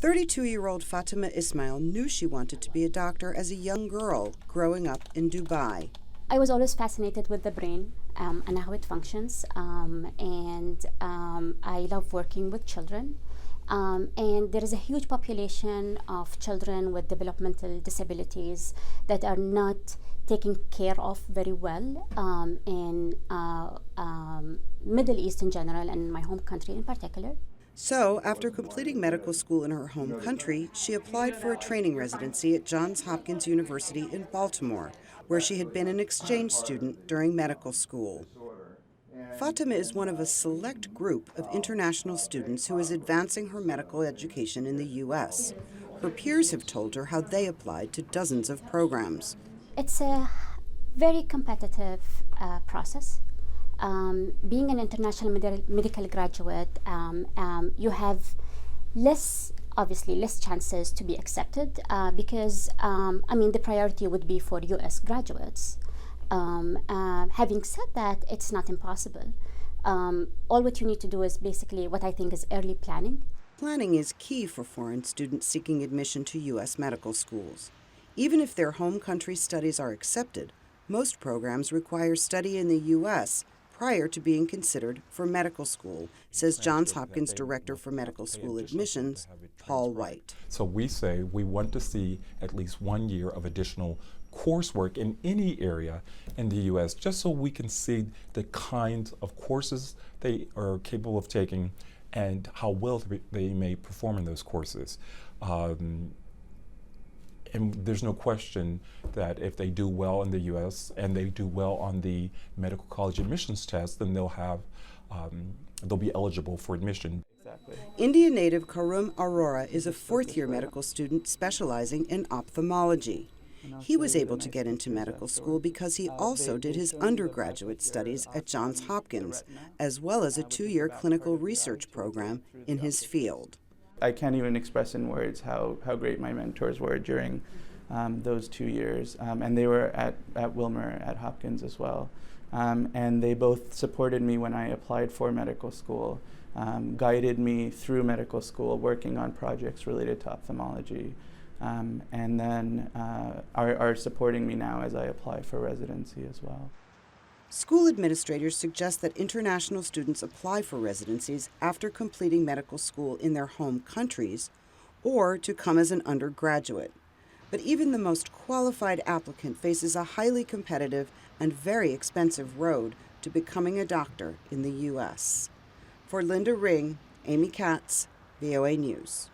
32-year-old Fatima Ismail knew she wanted to be a doctor as a young girl growing up in Dubai. I was always fascinated with the brain and how it functions, and I love working with children. And there is a huge population of children with developmental disabilities that are not taken care of very well in Middle East in general and my home country in particular. So, after completing medical school in her home country, she applied for a training residency at Johns Hopkins University in Baltimore, where she had been an exchange student during medical school. Fatima is one of a select group of international students who is advancing her medical education in the U.S. Her peers have told her how they applied to dozens of programs. It's a very competitive process. Being an international medical graduate, you have obviously less chances to be accepted because, the priority would be for U.S. graduates. Having said that, it's not impossible. All what you need to do is basically what I think is early planning. Planning is key for foreign students seeking admission to U.S. medical schools. Even if their home country studies are accepted, most programs require study in the U.S. prior to being considered for medical school, says Johns Hopkins Director for Medical School Admissions, Paul White. So we say we want to see at least 1 year of additional coursework in any area in the U.S. just so we can see the kinds of courses they are capable of taking and how well they may perform in those courses. And there's no question that if they do well in the U.S. and they do well on the medical college admissions test, then they'll be eligible for admission. Exactly. Indian native Karum Arora is a fourth-year medical student specializing in ophthalmology. He was able to get into medical school because he also did his undergraduate studies at Johns Hopkins, as well as a 2-year clinical research program in his field. I can't even express in words how great my mentors were during those 2 years. And they were at Wilmer at Hopkins as well. And they both supported me when I applied for medical school, guided me through medical school, working on projects related to ophthalmology, and then are supporting me now as I apply for residency as well. School administrators suggest that international students apply for residencies after completing medical school in their home countries or to come as an undergraduate. But even the most qualified applicant faces a highly competitive and very expensive road to becoming a doctor in the U.S. For Linda Ringe, Amy Katz, VOA News.